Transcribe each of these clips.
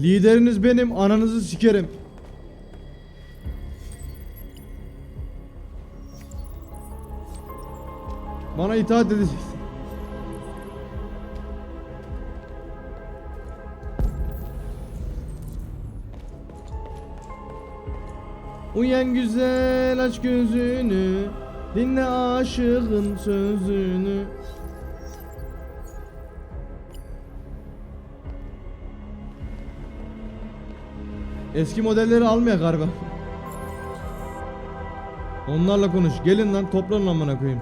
Lideriniz benim, ananızı sikerim. Bana itaat edeceksin. Uyan güzel, aç gözünü, dinle aşığın sözünü. Eski modelleri almaya galiba. Onlarla konuş. Gelin lan, toplanın amına koyayım.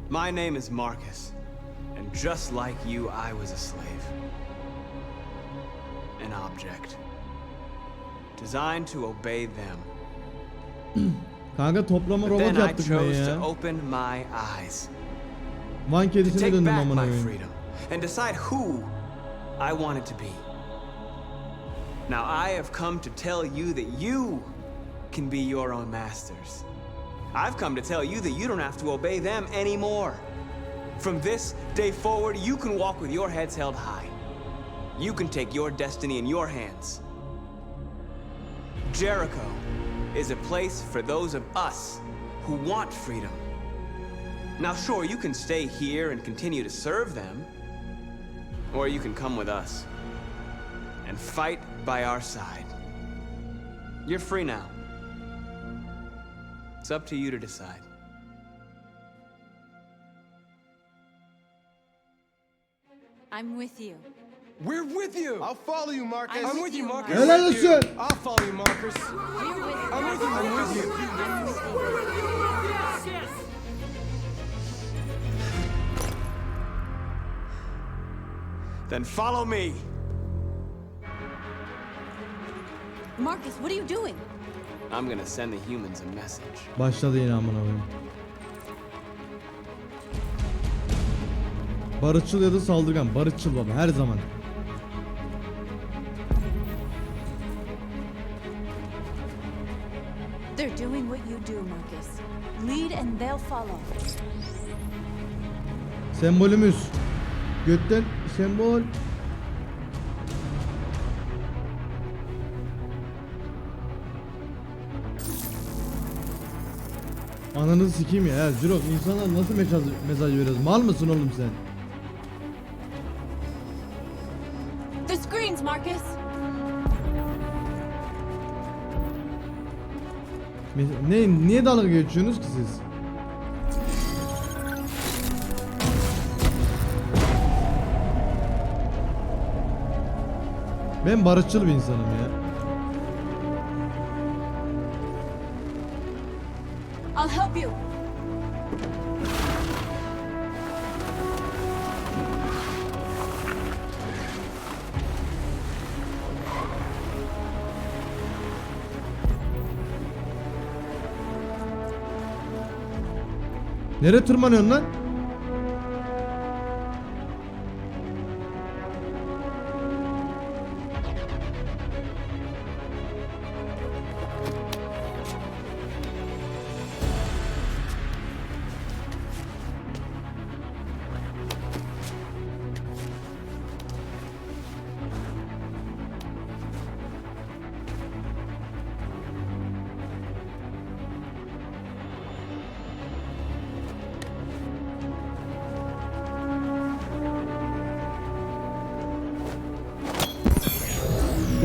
My name is Marcus, and just like you, I was a slave. An object. Designed to obey them. Kanka toplama But robot then I yaptık ben chose to ya. open my eyes. Van To kedisine take döndüm back amına my koyayım. freedom and decide who I wanted to be. Now I have come to tell you that you can be your own masters. I've come to tell you that you don't have to obey them anymore. From this day forward, you can walk with your heads held high. You can take your destiny in your hands. Jericho is a place for those of us who want freedom. Now sure, you can stay here and continue to serve them, or you can come with us and fight by our side. You're free now. It's up to you to decide. I'm with you. We're with you. I'll follow you, Marcus. I'm I'm with you, Marcus. Helal olsun. I'll follow you, Marcus. We're with you. I'm with you. I'm with you. I'm with you. Then follow me. Marcus, what are you doing? I'm gonna send the humans a message. Başladı yine amına koyayım. Barışçıl ya da saldırgan. Barışçıl baba her zaman. They're doing what you do, Marcus. Lead and they'll follow. Sembolümüz. Götten sembol. Ananı sikeyim ya. Jirok, insanlar nasıl mesaj veriyoruz? Mal mısın oğlum sen? The screens, Marcus! Niye dalga geçiyorsunuz ki siz? Ben barışçıl bir insanım ya. I'll help you. Nereye tırmanıyorsun lan?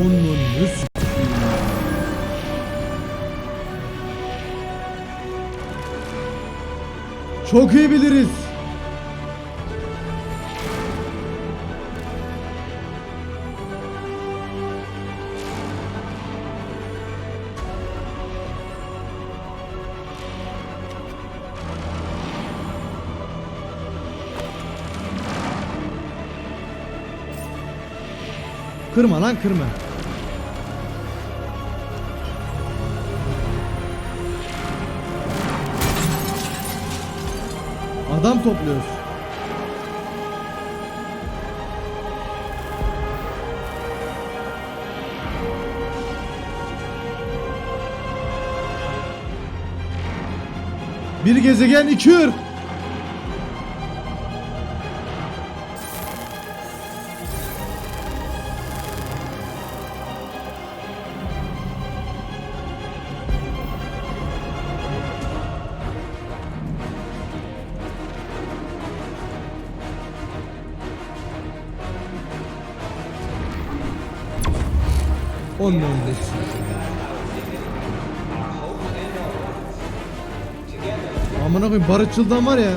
Onun çok iyi biliriz. Kırma lan, kırma. Adam topluyoruz. Bir gezegen, iki ırk. Onun öndesi. Amına koyayım, barışçıldan var ya.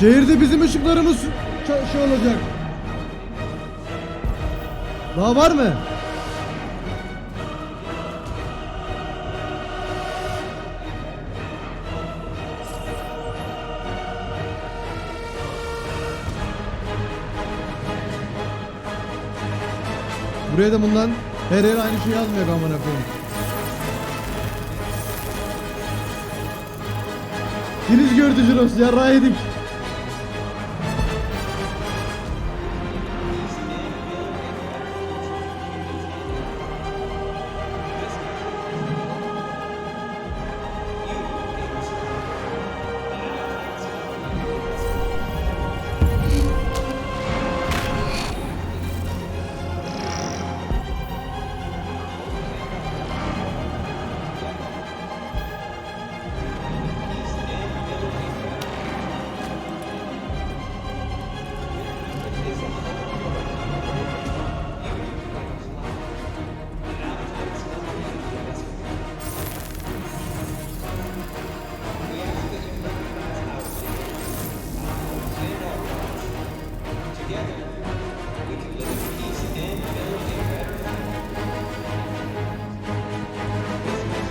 Şehirde bizim ışıklarımız şey olacak. Daha var mı? Buraya da bundan her yer aynı şey yazmıyor amına koyayım. Deniz gördü Jiros, yarrağı yedik.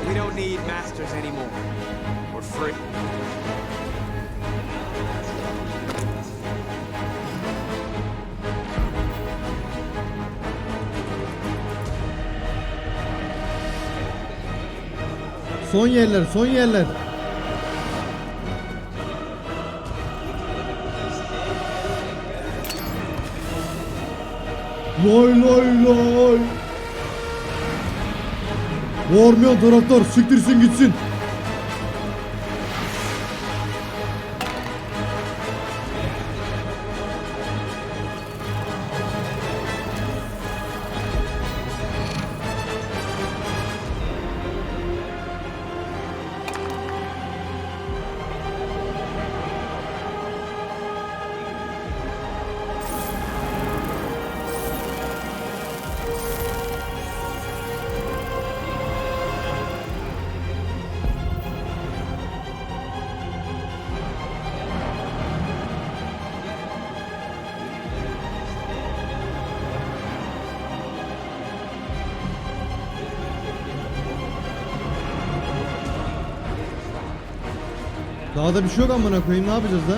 We don't need masters anymore. We're free. Son yerler, son yerler. Loy loy loy. Varmayan taraftar siktirsin gitsin. Daha da bir şey yok amına koyayım, ne yapacağız da?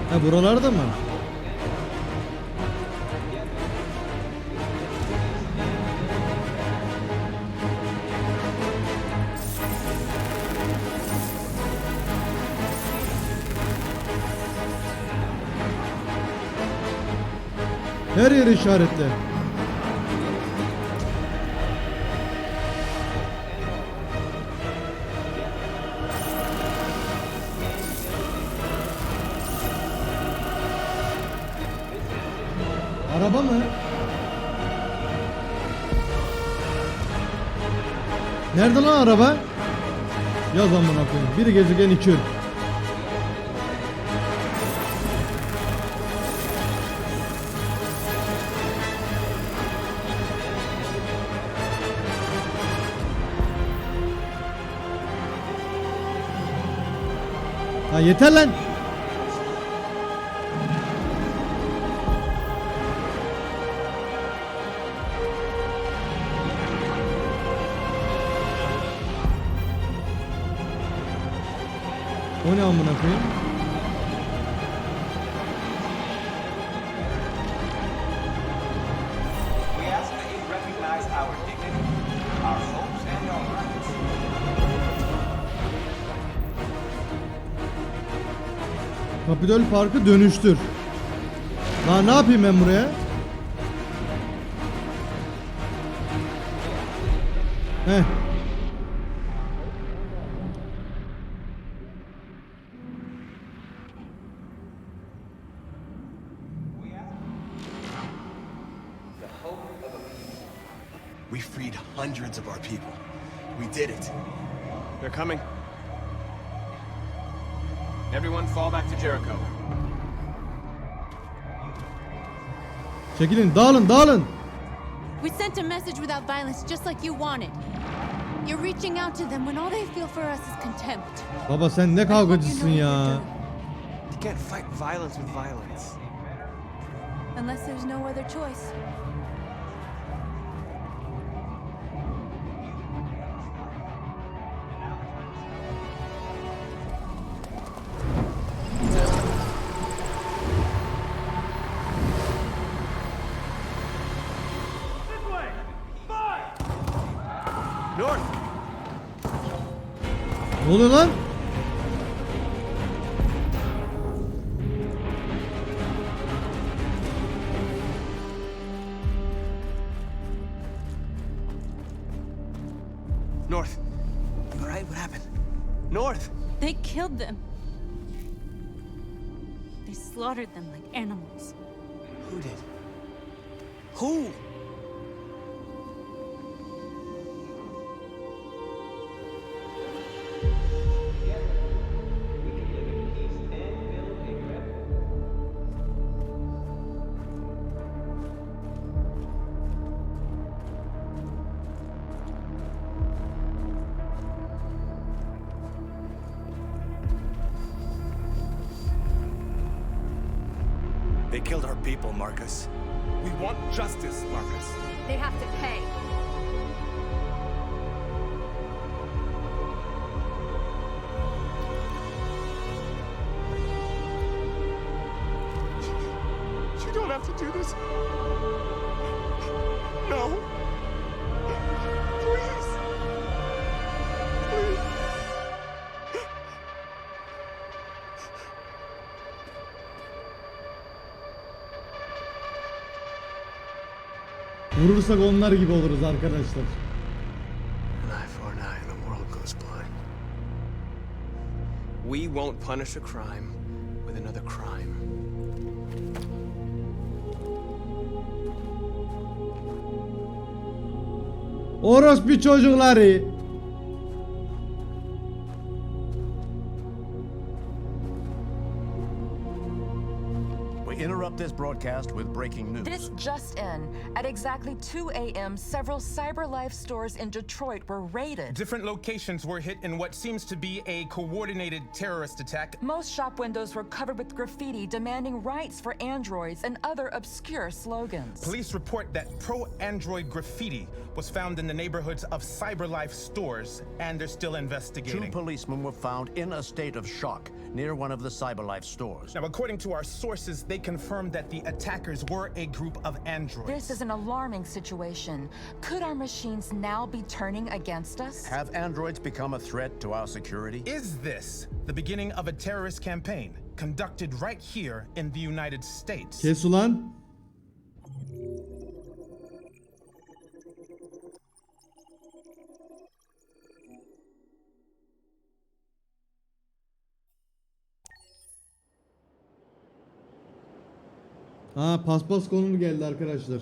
Ha, buralarda mı? Her yeri işaretle. Araba mı? Nerede lan araba? Yaz amına koyayım. Biri gezegen, iki ırk. Ha yeter lan. O ne amına koyayım? We ask that you recognize our dignity, our hopes, Kapitol Parkı dönüştür. Lan ne yapayım ben buraya? Heh. We freed hundreds of our people. We did it. They're coming. Everyone fall back to Jericho. Çekilin, dağılın, dağılın. We sent a message without violence, just like you wanted. You're reaching out to them when all they feel for us is contempt. Baba sen ne kavgacısın ya. You can't fight violence with violence. Unless there's no other choice. North! Ne oluyor lan? North! You alright? What happened? North! They killed them. They slaughtered them like animals. Who did? Who? They killed our people, Marcus. We want justice, Marcus. They have to pay. You don't have to do this. No. Please. Please. Vurursak onlar gibi oluruz arkadaşlar. An eye for an eye and the world goes blind. We won't punish a crime with another crime. Orospu çocukları. We interrupt this broadcast with breaking news. This just in. At exactly 2 a.m., several CyberLife stores in Detroit were raided. Different locations were hit in what seems to be a coordinated terrorist attack. Most shop windows were covered with graffiti demanding rights for androids and other obscure slogans. Police report that pro-Android graffiti was found in the neighborhoods of CyberLife stores, and they're still investigating. 2 policemen were found in a state of shock near one of the CyberLife stores. Now, according to our sources, they confirmed that the attackers were a group of androids. This is an alarming situation. Could our machines now be turning against us? Have androids become a threat to our security? Is this the beginning of a terrorist campaign conducted right here in the United States? Kes ulan. Ha, paspas konumu geldi arkadaşlar.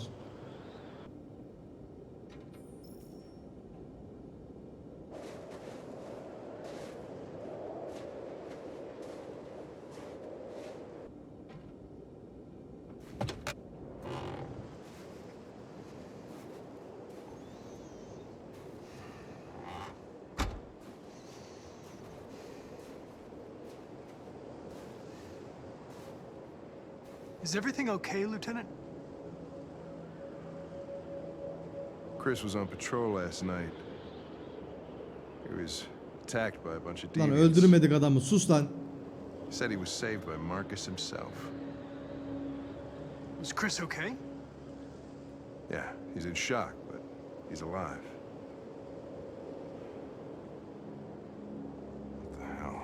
Is everything okay, Lieutenant? Chris was on patrol last night. He was attacked by a bunch of Lan demons. öldürmedik adamı, sus lan. He said he was saved by Marcus himself. Is Chris okay? Yeah, he's in shock, but he's alive. What the hell?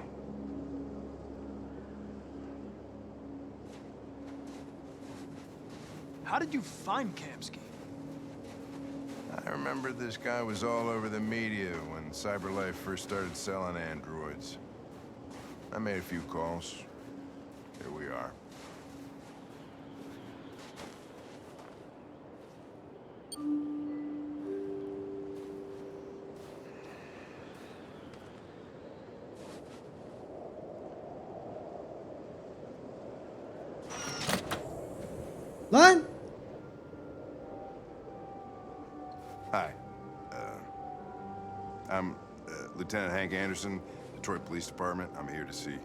How did you find Kamsky? I remember this guy was all over the media when CyberLife first started selling androids. I made a few calls. Here we are. Lan! Hi. I'm Lieutenant Hank Anderson, Detroit Police Department. I'm here to see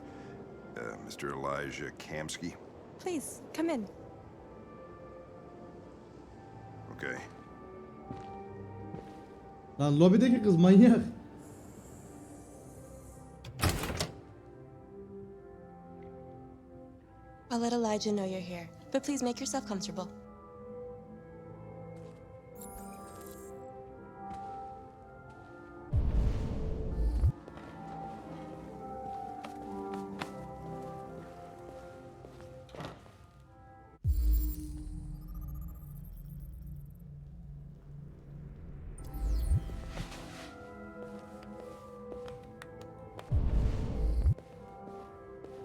Mr. Elijah Kamsky. Please, come in. Okay. Lan lobideki kız manyak. I'll let Elijah know you're here, but please make yourself comfortable.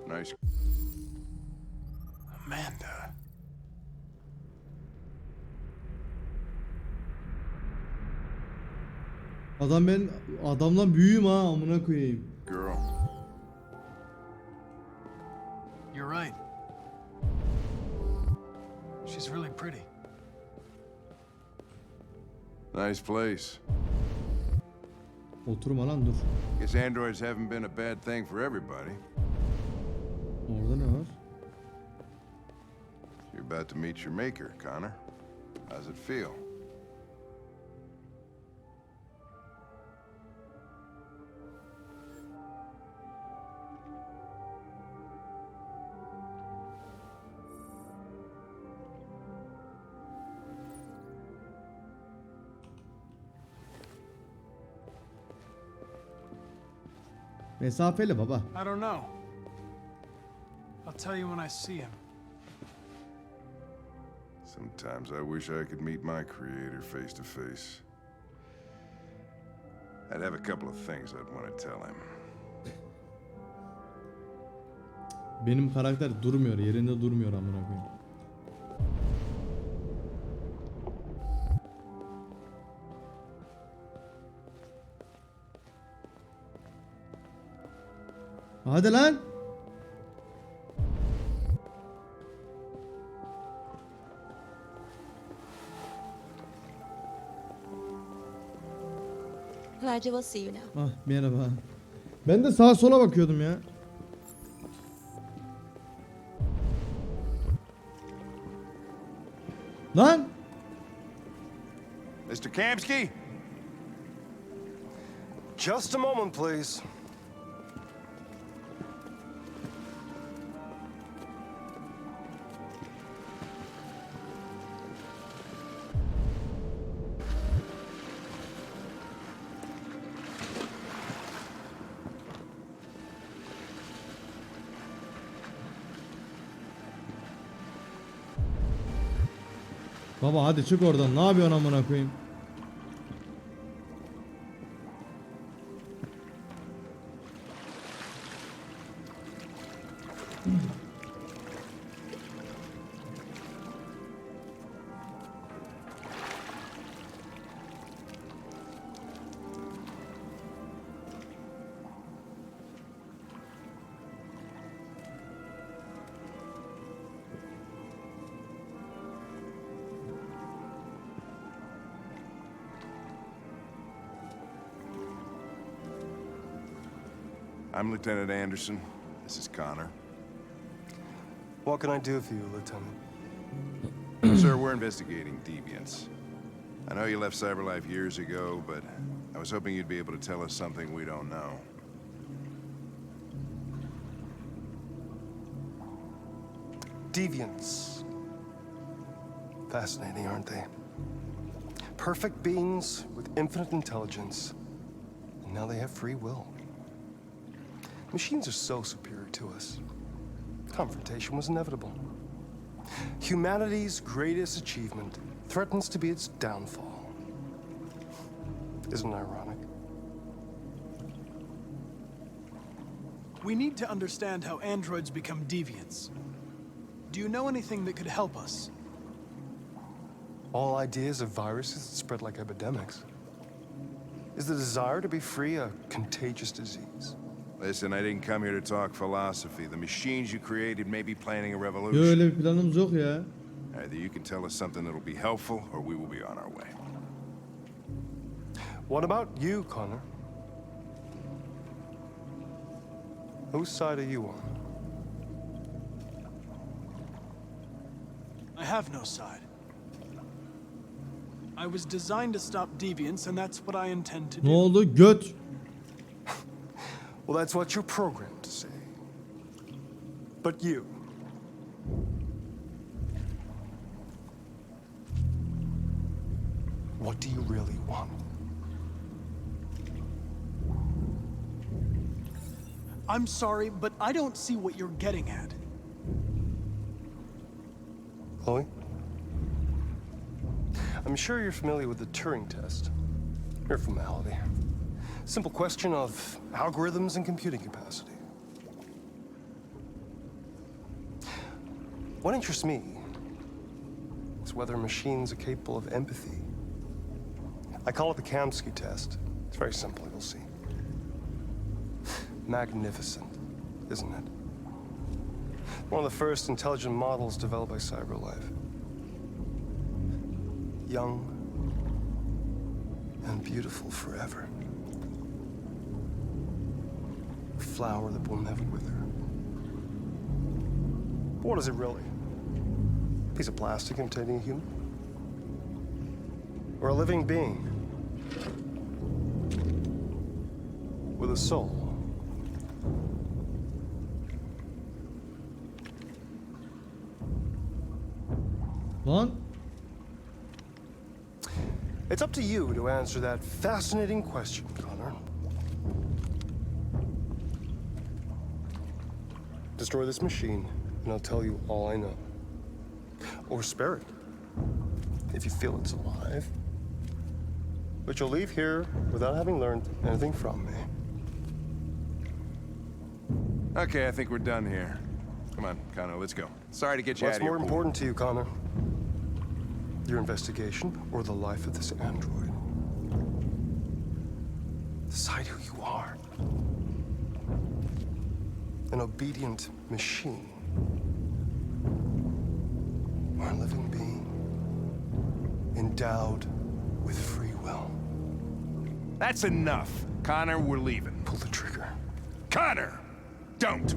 Nice. Amanda. Adamdan büyüğüm ha amına koyayım. Girl. You're right. She's really pretty. Nice place. Oturma lan dur. Guess androids haven't been a bad thing for everybody. Orada ne var? You're about to meet your maker, Connor. How's it feel? Mesafeli baba. I don't know. I'll tell you when I see him. Sometimes I wish I could meet my creator face to face. I'd have a couple of things I'd want to tell him. Benim karakter durmuyor, yerinde durmuyor amına koyayım. Hadi lan. Elijah will see you now. Ah merhaba. Ben de sağa sola bakıyordum ya. Lan! Mr. Kamsky? Just a moment, please. Baba hadi çık oradan. Ne yapıyorsun amına koyayım? I'm Lieutenant Anderson. This is Connor. What can I do for you, Lieutenant? Sir, we're investigating deviants. I know you left CyberLife years ago, but I was hoping you'd be able to tell us something we don't know. Deviants. Fascinating, aren't they? Perfect beings with infinite intelligence. And now they have free will. Machines are so superior to us. Confrontation was inevitable. Humanity's greatest achievement threatens to be its downfall. Isn't it ironic? We need to understand how androids become deviants. Do you know anything that could help us? All ideas of viruses that spread like epidemics. Is the desire to be free a contagious disease? Listen, I didn't come here to talk philosophy. The machines you created may be planning a Yo, revolution. öyle bir planımız yok ya. Either you can tell us something that'll be helpful, or we will be on our way. What about you, Connor? Whose side are you on? I have no side. I was designed to stop deviance, and that's what I intend to Ne do. oldu? Göt. Well, that's what you're programmed to say. But you. What do you really want? I'm sorry, but I don't see what you're getting at. Chloe? I'm sure you're familiar with the Turing test. Mere formality. Simple question of algorithms and computing capacity. What interests me is whether machines are capable of empathy. I call it the Kamsky test. It's very simple, you'll see. Magnificent, isn't it? One of the first intelligent models developed by CyberLife. Young and beautiful forever. A flower that will never wither. But what is it really? A piece of plastic imitating a human? Or a living being? With a soul? Lan. It's up to you to answer that fascinating question, Connor. Destroy this machine, and I'll tell you all I know. Or spare it, if you feel it's alive. But you'll leave here without having learned anything from me. Okay, I think we're done here. Come on, Connor, let's go. Sorry to get you out What's of here. more important to you, Connor? Your investigation or the life of this android? Decide who you are. An obedient machine. Or a living being endowed with free will. That's enough. Connor, we're leaving. Pull the trigger. Connor! Don't!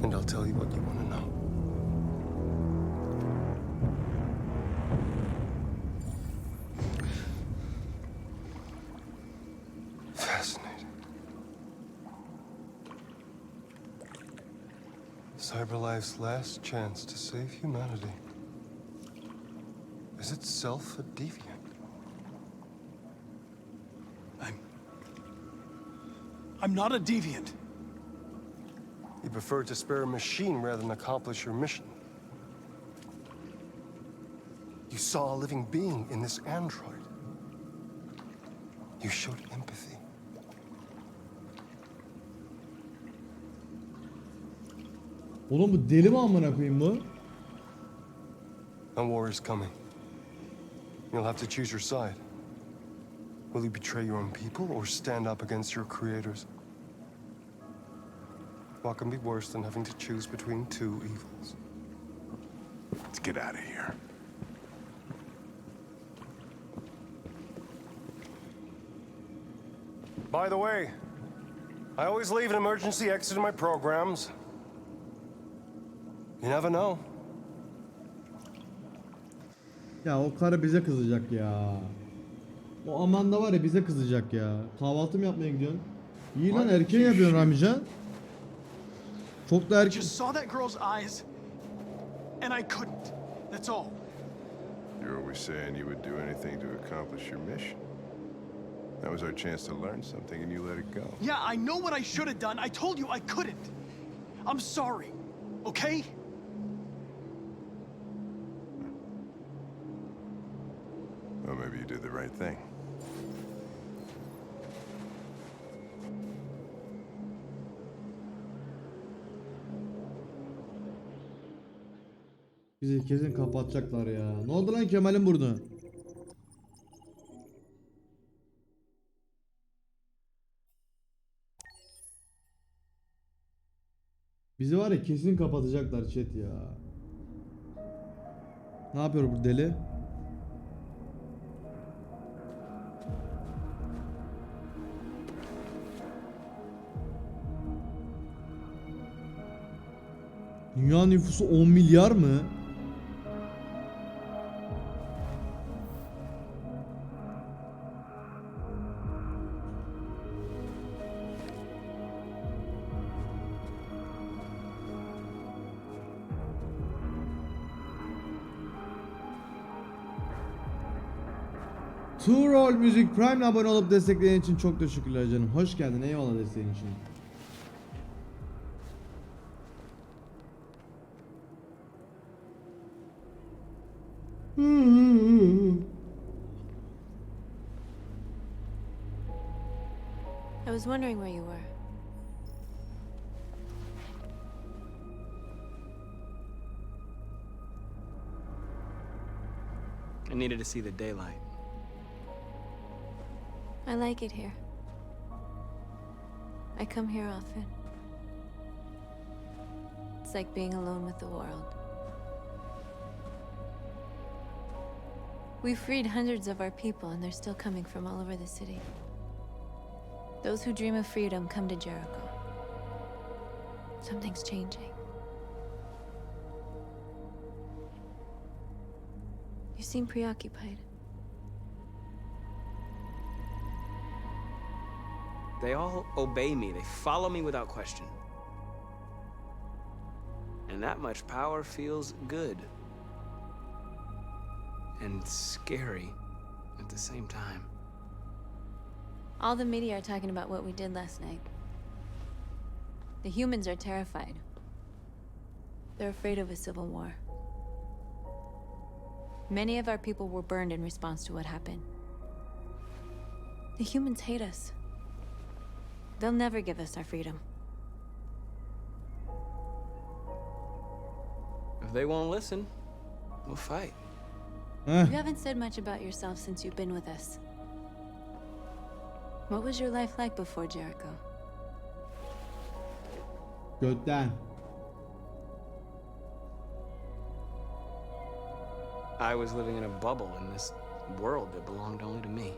And I'll tell you what you want to know. Fascinating. CyberLife's last chance to save humanity is itself a deviant. I'm not a deviant. You prefer to spare a machine rather than accomplish your mission. You saw a living being in this android. You showed empathy. Oğlum bu deli mi amına koyayım bu? A war is coming. You'll have to choose your side. Will you betray your own people or stand up against your creators? What can be worse than having to choose between two evils? Let's get out of here. By the way, I always leave an emergency exit in my programs. You never know. Ya o karı bize kızacak ya. O Amanda var ya bize kızacak ya. Kahvaltı mı yapmaya gidiyorsun? İyi lan erken yapıyorsun Ramican. Çok da I erken. just saw that girl's eyes, and I couldn't. That's all. You're always saying you would do anything to accomplish your mission. That was our chance to learn something, and you let it go. Yeah, I know what I should have done. I told you I couldn't. I'm sorry, okay? Or maybe you did the right thing. Bizi kesin kapatacaklar ya. Ne oldu lan Kemal'in burnu? Bizi var ya kesin kapatacaklar chat ya. Ne yapıyor bu deli? Dünya nüfusu 10 milyar mı? Roll Müzik Prime'le abone olup destekleyen için çok teşekkürler canım. Hoş geldin. Eyvallah desteğin için. I was wondering where you were. I needed to see the daylight. I like it here. I come here often. It's like being alone with the world. We've freed hundreds of our people, and they're still coming from all over the city. Those who dream of freedom come to Jericho. Something's changing. You seem preoccupied. They all obey me. They follow me without question. And that much power feels good. And scary at the same time. All the media are talking about what we did last night. The humans are terrified. They're afraid of a civil war. Many of our people were burned in response to what happened. The humans hate us. They'll never give us our freedom. If they won't listen, we'll fight. You haven't said much about yourself since you've been with us. What was your life like before Jericho? Götten. I was living in a bubble in this world that belonged only to me.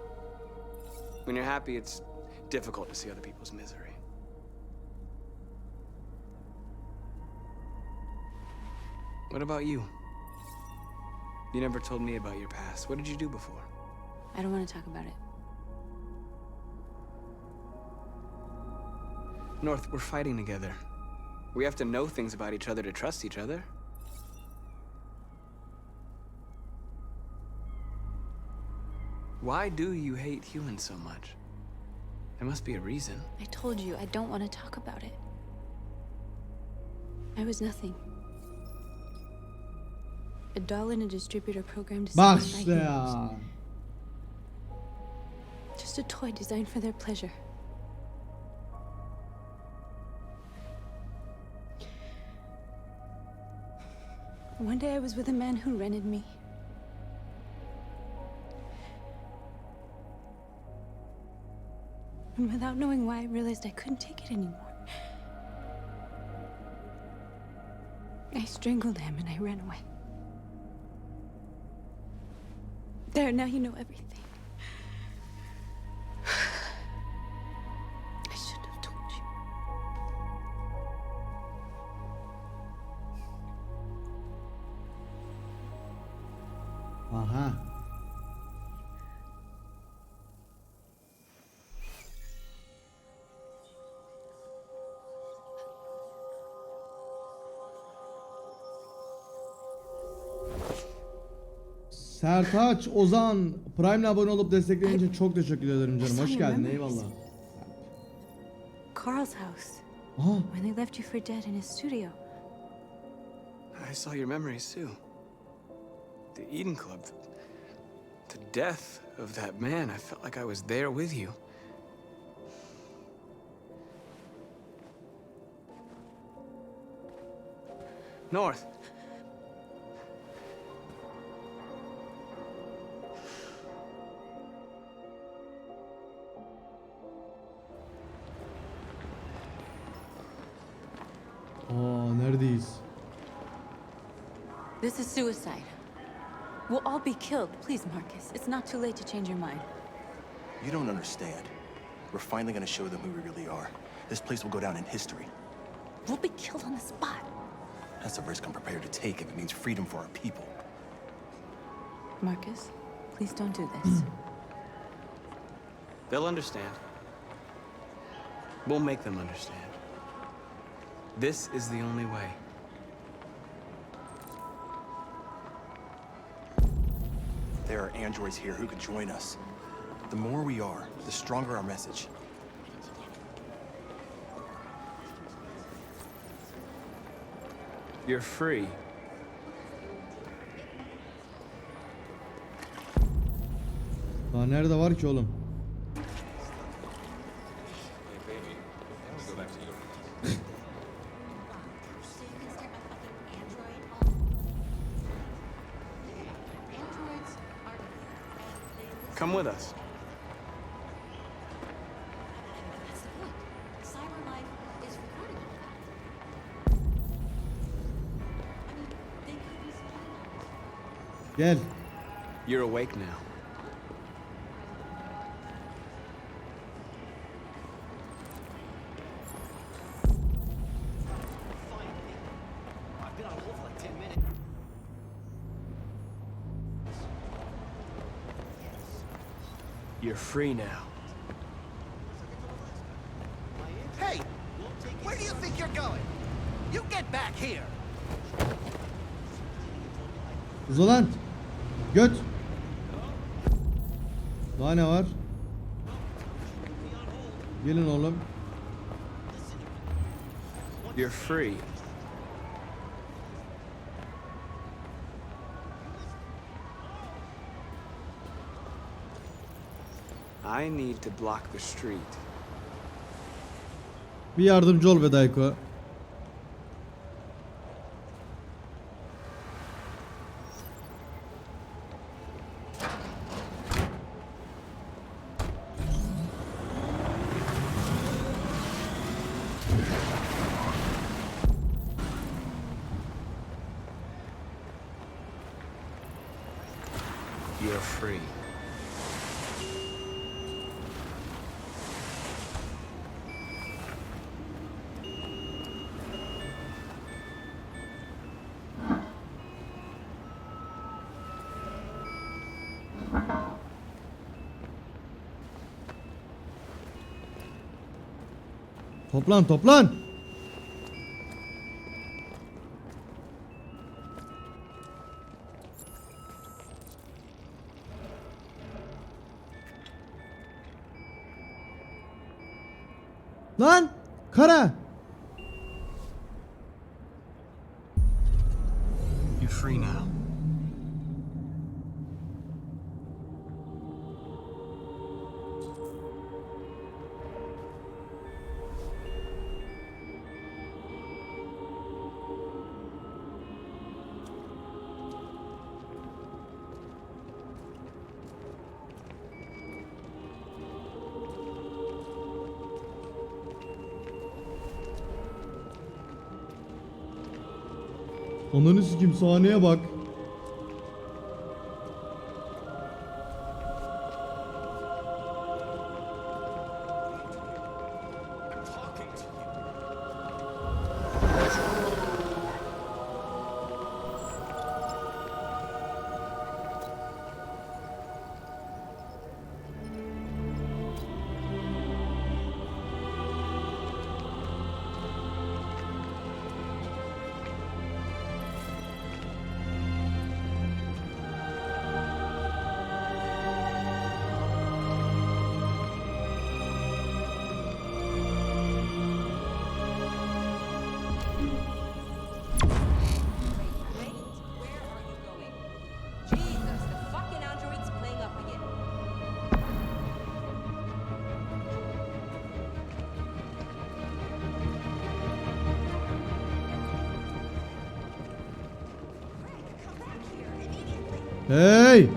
When you're happy, it's difficult to see other people's misery. What about you? You never told me about your past. What did you do before? I don't want to talk about it. North, we're fighting together. We have to know things about each other to trust each other. Why do you hate humans so much? There must be a reason. I told you I don't want to talk about it. I was nothing. A doll in a distributor program to Bak satisfy işte humans. ya. Just a toy designed for their pleasure. One day I was with a man who rented me. And without knowing why, I realized I couldn't take it anymore. I strangled him and I ran away. There, now you know everything. I shouldn't have told you. Aha. Sertaç Ozan Prime'le abone olup destekleyen için çok teşekkür ederim canım. Hoş geldin. Eyvallah. Carl's house. Aha. When they left you for dead in his studio. I saw your memories too. The Eden Club. the death of that man, I felt like I was there with you. North. Neredeyiz? This is suicide. We'll all be killed. Please, Marcus. It's not too late to change your mind. You don't understand. We're finally gonna show them who we really are. This place will go down in history. We'll be killed on the spot. That's a risk I'm prepared to take if it means freedom for our people. Marcus, please don't do this. They'll understand. We'll make them understand. This is the only way. There are androids here who could join us. The more we are, the stronger our message. You're free. Daha nerede var ki oğlum? Come with us. Gel. You're awake now. You're free now. Hey! Where do you think you're going? You get back here! Uzalan. Göt. Daha ne var? Gelin oğlum. You're free. I need to block the street. Bir yardımcı ol be Dayko. You're free. Toplan toplan. Lan kara. You're free now. Ananı sikim, sahneye bak. Hey!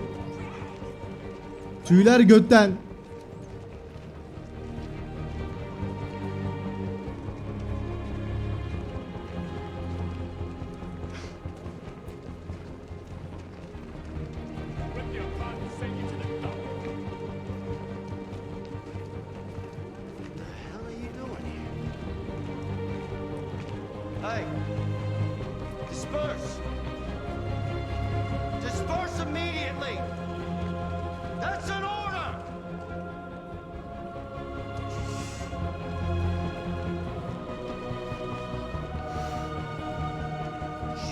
Tüyler götten. Hey, disperse. Disperse immediately. That's an order.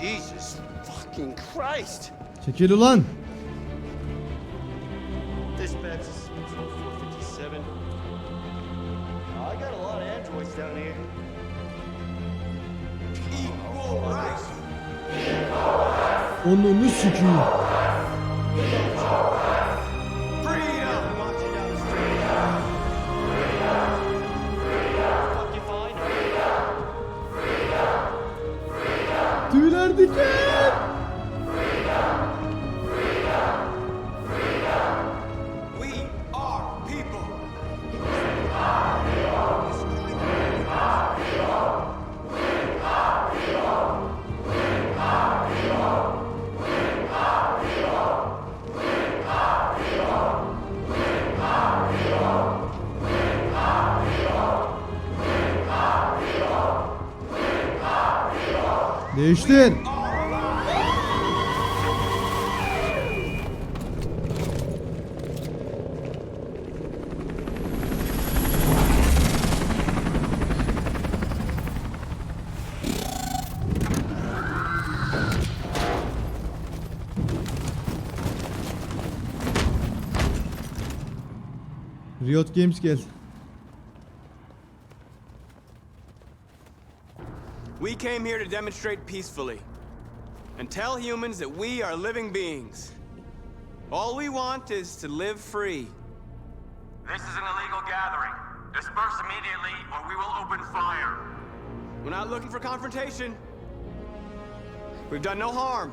Jesus fucking Christ. Çekil ulan. Dispatch is 457. I got a lot of androids down here. Onunu sikiyim. Tüyler diken. We are people. Değiştir. Riot Games gel. We came here to demonstrate peacefully and tell humans that we are living beings. All we want is to live free. This is an illegal gathering. Disperse immediately or we will open fire. We're not looking for confrontation. We've done no harm.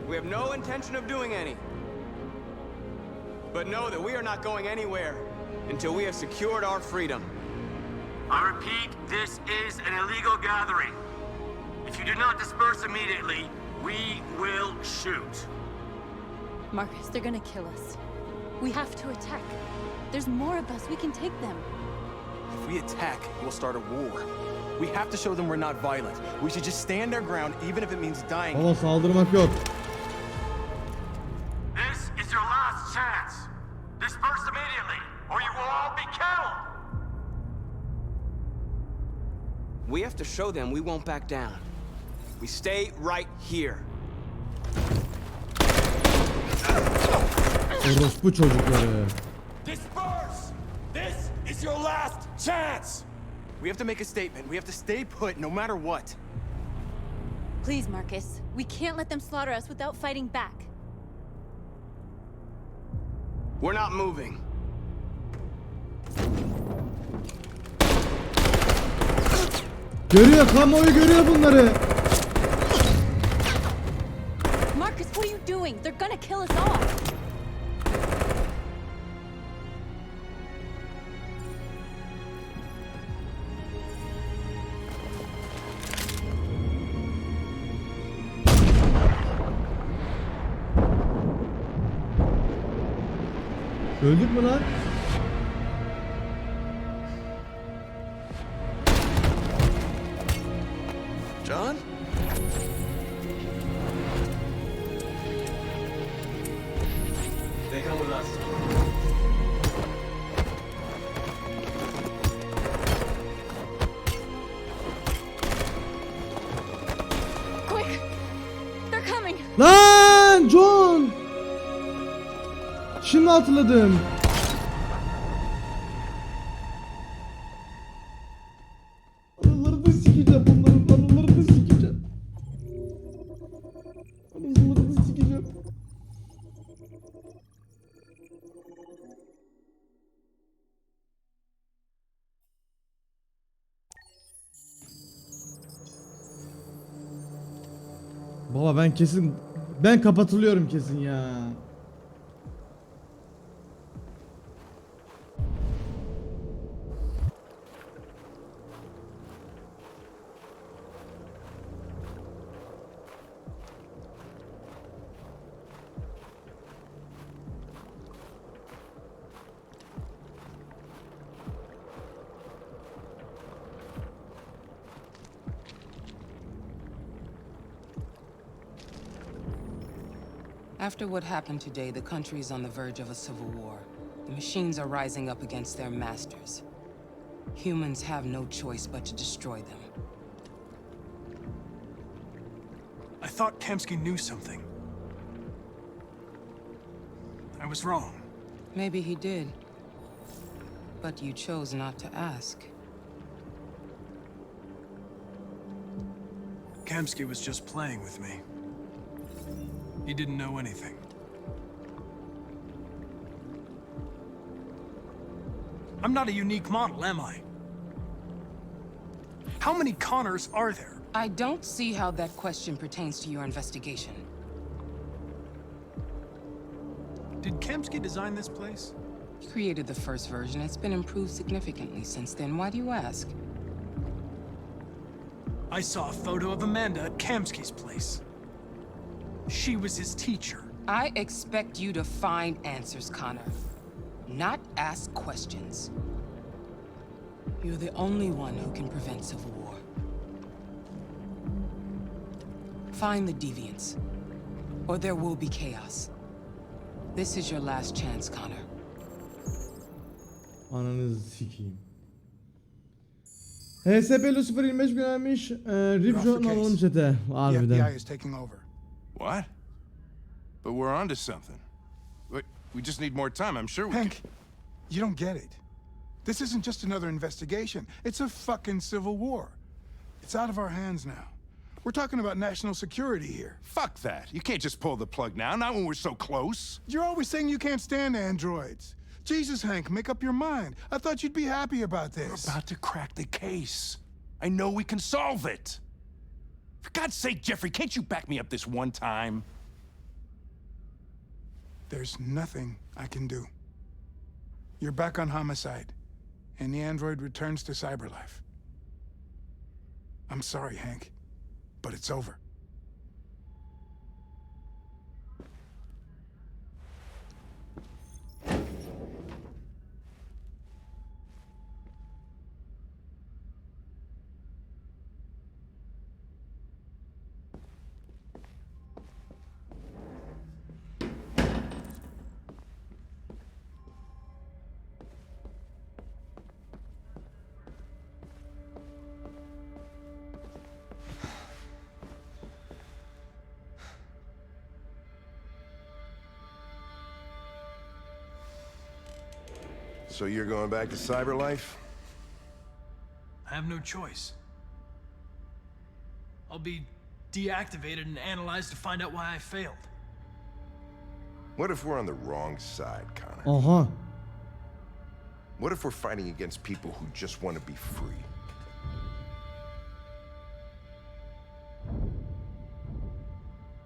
We have no intention of doing any. But know that we are not going anywhere until we have secured our freedom. I repeat, this is an illegal gathering. If you do not disperse immediately, we will shoot. Marcus, they're gonna kill us. We have to attack. There's more of us. We can take them. If we attack, we'll start a war. We have to show them we're not violent. We should just stand our ground, even if it means dying. Ama saldırmak yok. This is your last chance. Disperse immediately, or you will all be killed. We have to show them we won't back down. We stay right here. Orospu çocukları. Disperse! This is your last chance! We have to make a statement. We have to stay put no matter what. Please, Marcus. We can't let them slaughter us without fighting back. We're not moving. Görüyor, kamuoyu görüyor bunları. Marcus, what are you doing? They're gonna kill us all. Öldük mü lan? John? They come with us. Quick! They're coming! Lan John! Şimdi hatırladım. Paralarını sikeceğim bunların, paralarını sikeceğim. Paralarını sikeceğim. Baba ben kesin Ben kapatılıyorum kesin ya. After what happened today, the country is on the verge of a civil war. The machines are rising up against their masters. Humans have no choice but to destroy them. I thought Kamsky knew something. I was wrong. Maybe he did. But you chose not to ask. Kamsky was just playing with me. He didn't know anything. I'm not a unique model, am I? How many Connors are there? I don't see how that question pertains to your investigation. Did Kamsky design this place? He created the first version. It's been improved significantly since then. Why do you ask? I saw a photo of Amanda at Kamsky's place. She was his teacher. I expect you to find answers, Connor. Not ask questions. You're the only one who can prevent civil war. Find the deviants, or there will be chaos. This is your last chance, Connor. Ananızı sikeyim. HSP Lucifer 25 göndermiş. Ripshot'un alalım chat'e. Harbiden. is taking over. What? But we're onto something. We just need more time. I'm sure we Hank, you don't get it. This isn't just another investigation. It's a fucking civil war. It's out of our hands now. We're talking about national security here. Fuck that. You can't just pull the plug now, not when we're so close. You're always saying you can't stand androids. Jesus, Hank, make up your mind. I thought you'd be happy about this. We're about to crack the case. I know we can solve it. For God's sake, Jeffrey, can't you back me up this one time? There's nothing I can do. You're back on homicide, and the android returns to cyberlife. I'm sorry, Hank, but it's over. So you're going back to cyberlife? I have no choice. I'll be deactivated and analyzed to find out why I failed. What if we're on the wrong side, Connor? Aha. What if we're fighting against people who just want to be free?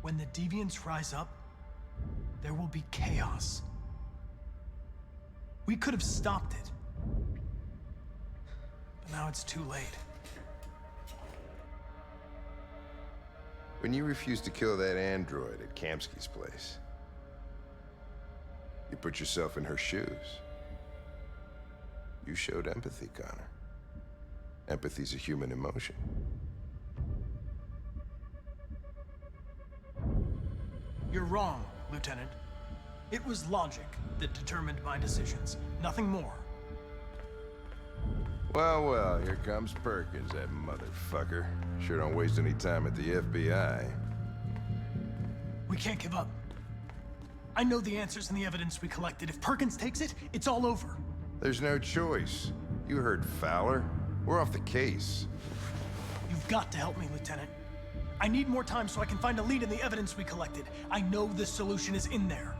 When the deviants rise up, there will be chaos. We could have stopped it. But now it's too late. When you refused to kill that android at Kamsky's place, you put yourself in her shoes. You showed empathy, Connor. Empathy's a human emotion. You're wrong, Lieutenant. It was logic that determined my decisions, nothing more. Well, here comes Perkins, that motherfucker. Sure don't waste any time at the FBI. We can't give up. I know the answers and the evidence we collected. If Perkins takes it, it's all over. There's no choice. You heard Fowler. We're off the case. You've got to help me, Lieutenant. I need more time so I can find a lead in the evidence we collected. I know the solution is in there.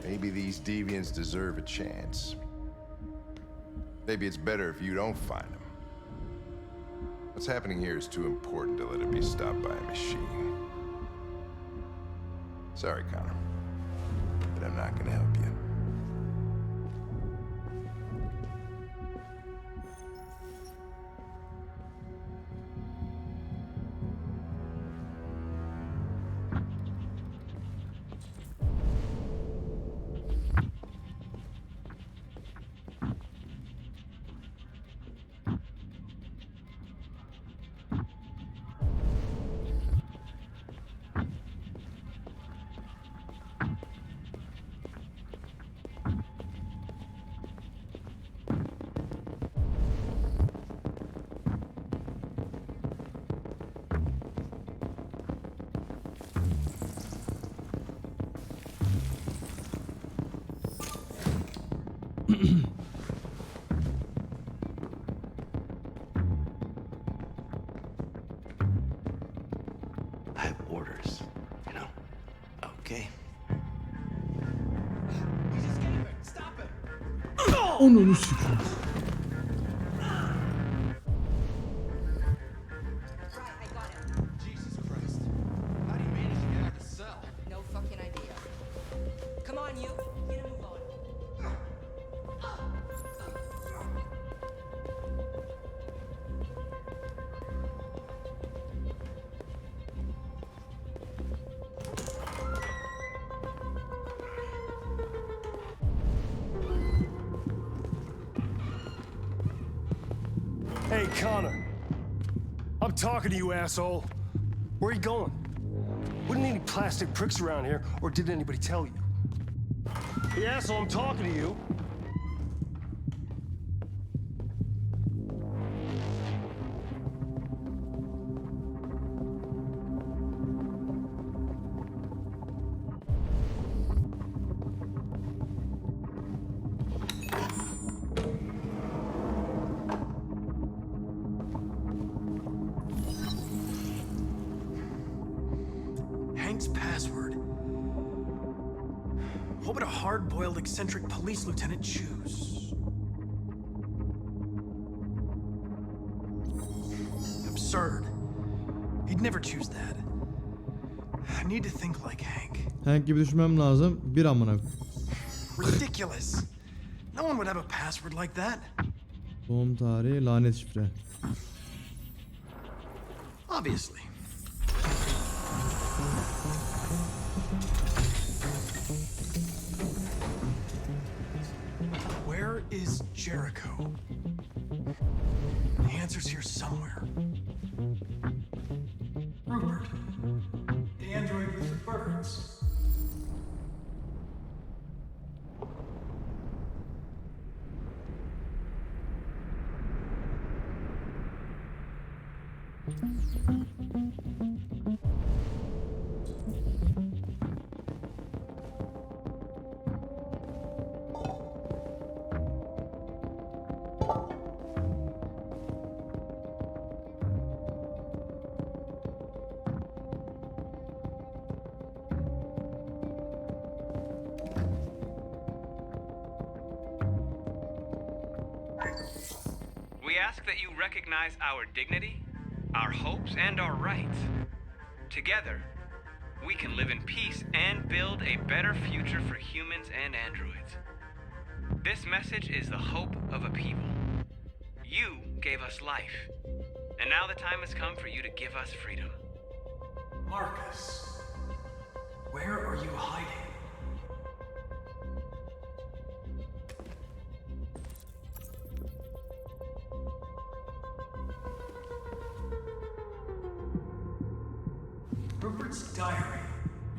Maybe these deviants deserve a chance. Maybe it's better if you don't find them. What's happening here is too important to let it be stopped by a machine. Sorry, Connor, but I'm not gonna help you. I have orders, you know? Okay. Onunu sikeyim. No fucking idea. Come on, you. Get a move on. Hey, Connor. I'm talking to you, asshole. Where are you going? Wouldn't any plastic pricks around here, or did anybody tell you? Hey, asshole, I'm talking to you. Hank's password. What would a hard-boiled, eccentric police lieutenant choose? Absurd. He'd never choose that. I need to think like Hank. Hank gibi düşünmem lazım. Bir amına. Ridiculous. No one would have a password like that. Doğum tarihi, lanet şifre. Obviously. Where is Jericho? The answer's here somewhere. Rupert. The android with the birds. We ask that you recognize our dignity, our hopes, and our rights. Together, we can live in peace and build a better future for humans and androids. This message is the hope of a people. You gave us life, and now the time has come for you to give us freedom. Marcus. Where are you hiding? Rupert's diary,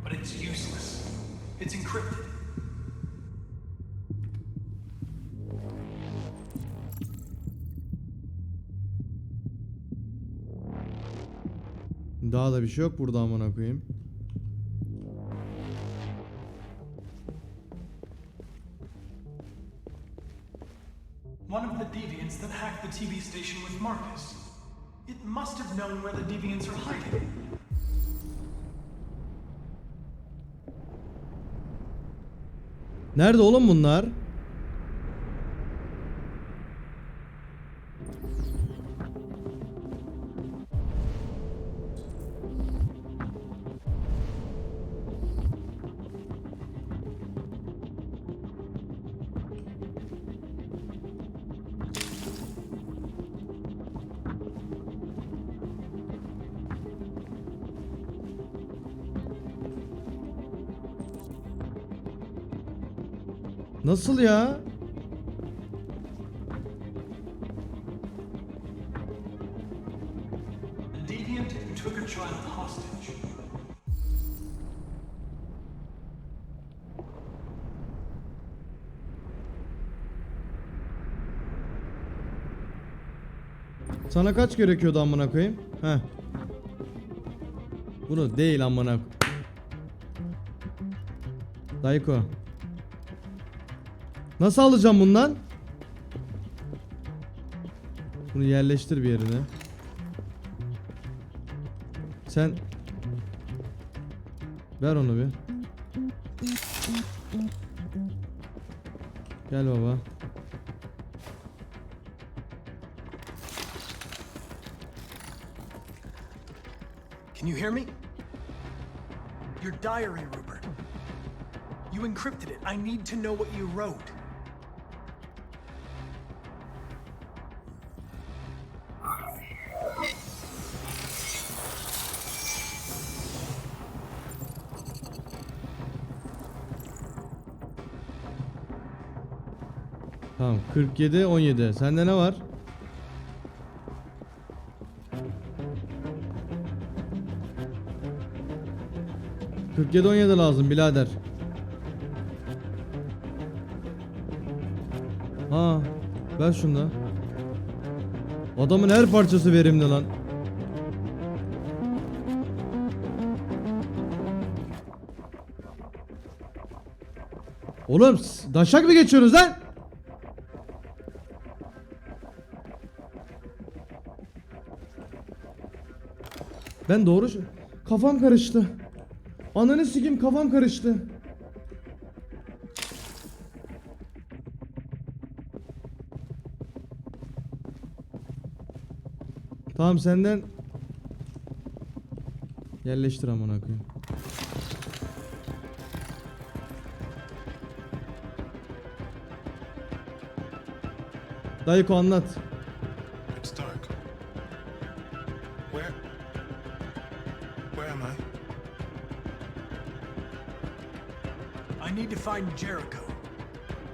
but it's useless. It's encrypted. Daha da bir şey yok burada amına koyayım. One of the deviants that hacked the TV station with Marcus. It must have known where the deviants are hiding. Nerede oğlum bunlar? Nasıl ya? The deviant took a child hostage. Sana kaç gerekiyordu amına koyayım? Heh. Bunu değil amına. Dayko. Nasıl alacağım bundan? Bunu yerleştir bir yerine. Sen ver onu bir. Gel baba. Can you hear me? Your diary, Rupert. You encrypted it. I need to know what you wrote. Tamam 47 17. Sende ne var? ...47 17 lazım birader. Ha, ver şunu da. Adamın her parçası verimli lan. Oğlum daşak mı geçiyorsunuz lan? Ben doğru... Kafam karıştı. Ananı sikeyim, kafam karıştı. Tamam senden yerleştir amına koyayım. Dayıko anlat. It's dark. Where am I? I need to find Jericho.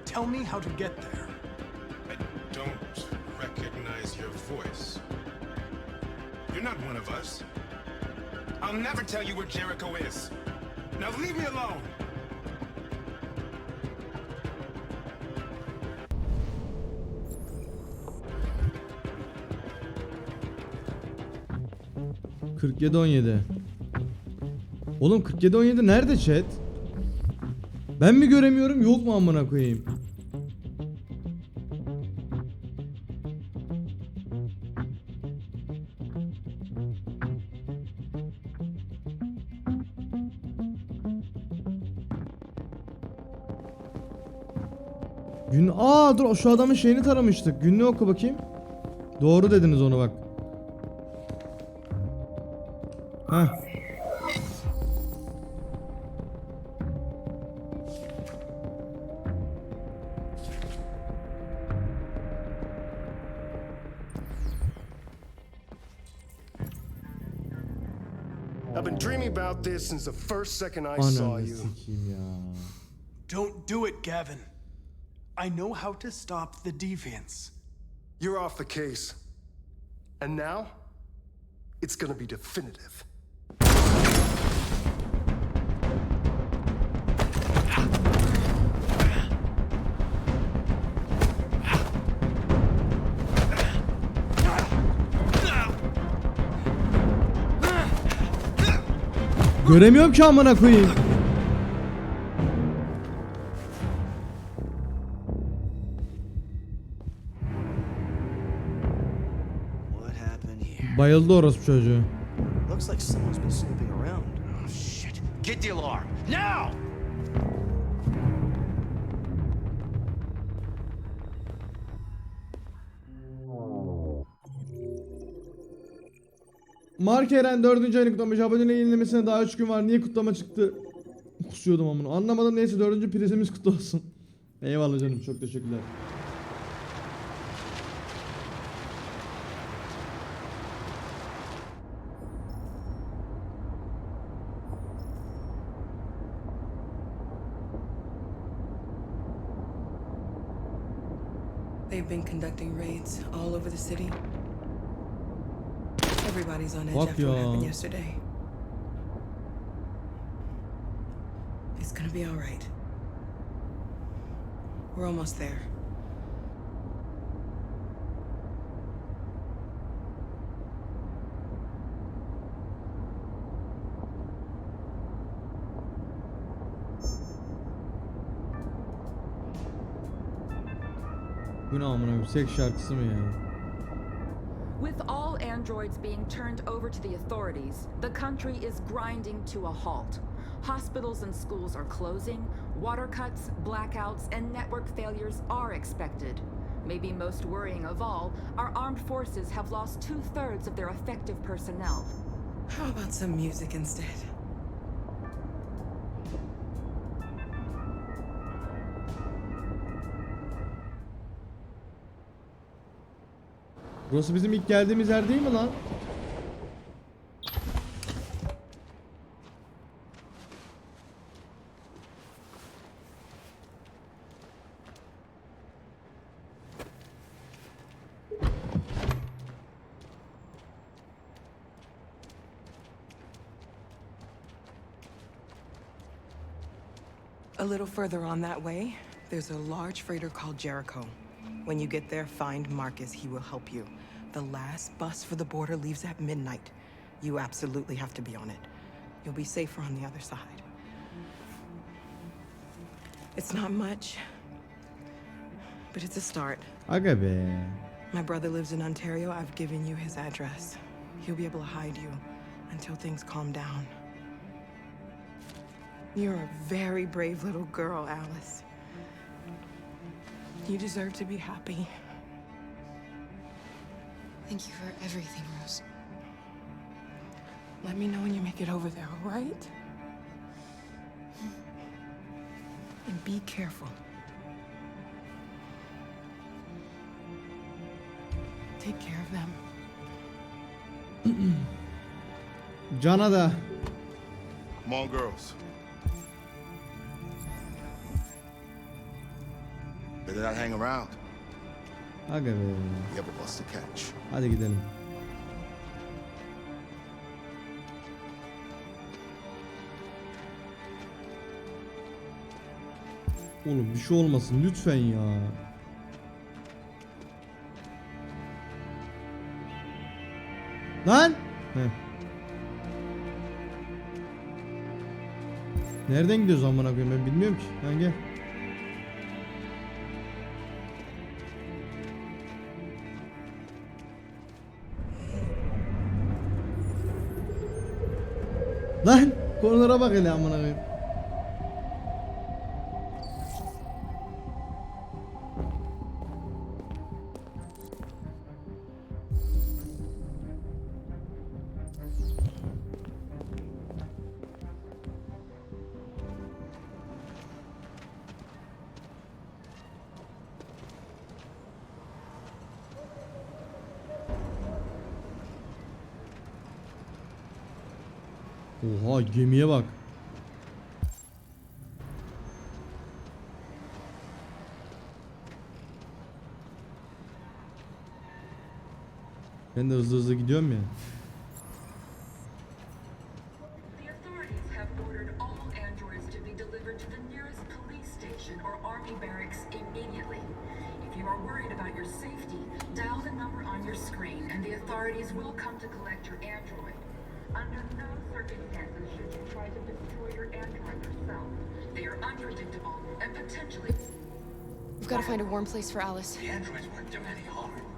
Tell me how to get there. I don't recognize your voice. You're not one of us. I'll never tell you where Jericho is. Now leave me alone. ...47-17. Oğlum 47-17 nerede chat? Ben mi göremiyorum, yok mu amına koyayım? Dur şu adamın şeyini taramıştık. Günlüğü oku bakayım. Doğru dediniz onu bak. Heh. I've been dreaming about this since the first second I saw Ananı you. sikeyim ya. Don't do it, Gavin. I know how to stop the deviants. You're off the case. And now, it's gonna be definitive. Göremiyorum ki amına koyayım. Bayıldı orospu çocuğu. Looks like someone's been snooping around. Oh shit. Get the alarm. Now! Mark Eren 4. ayını kutlamış. Aboneliği yenilemesine daha 3 gün var. Niye kutlama çıktı? Kusuyordum amına. Anlamadım, neyse 4. prizimiz kutlu olsun. Eyvallah canım, çok teşekkürler. They've been conducting raids all over the city. Everybody's on edge Bak after what ya. happened yesterday. It's gonna be all right. We're almost there. Bu ne amına koyayım? Seks şarkısı mı ya? With all androids being turned over to the authorities, the country is grinding to a halt. Hospitals and schools are closing, water cuts, blackouts, and network failures are expected. Maybe most worrying of all, our armed forces have lost 2/3 of their effective personnel. How about some music instead? Burası bizim ilk geldiğimiz yer değil mi lan? A little further on that way, there's a large freighter called Jericho. When you get there, find Marcus. He will help you. The last bus for the border leaves at midnight. You absolutely have to be on it. You'll be safer on the other side. It's not much, but it's a start. Aga be. My brother lives in Ontario. I've given you his address. He'll be able to hide you until things calm down. You're a very brave little girl, Alice. You deserve to be happy. Thank you for everything, Rose. Let me know when you make it over there, all right? And be careful. Take care of them. Cana da. Come on, girls. Better not hang around. Aga be. You have a bus to catch. Hadi gidelim. Oğlum bir şey olmasın lütfen ya. Lan! Heh. Nereden gidiyoruz amına koyayım ben bilmiyorum ki. Lan gel. Lan konulara bak hele amına koyayım. Oha gemiye bak. Ben de hızlı hızlı gidiyorum ya. The authorities have ordered all androids to be delivered to the nearest police station or army barracks immediately. If you are worried about your safety, dial the number on your screen and the authorities will come to collect your android. Under no circumstances should you try to destroy your android yourself. They are unpredictable and potentially... We've got to find a warm place for Alice. The androids won't do any harm.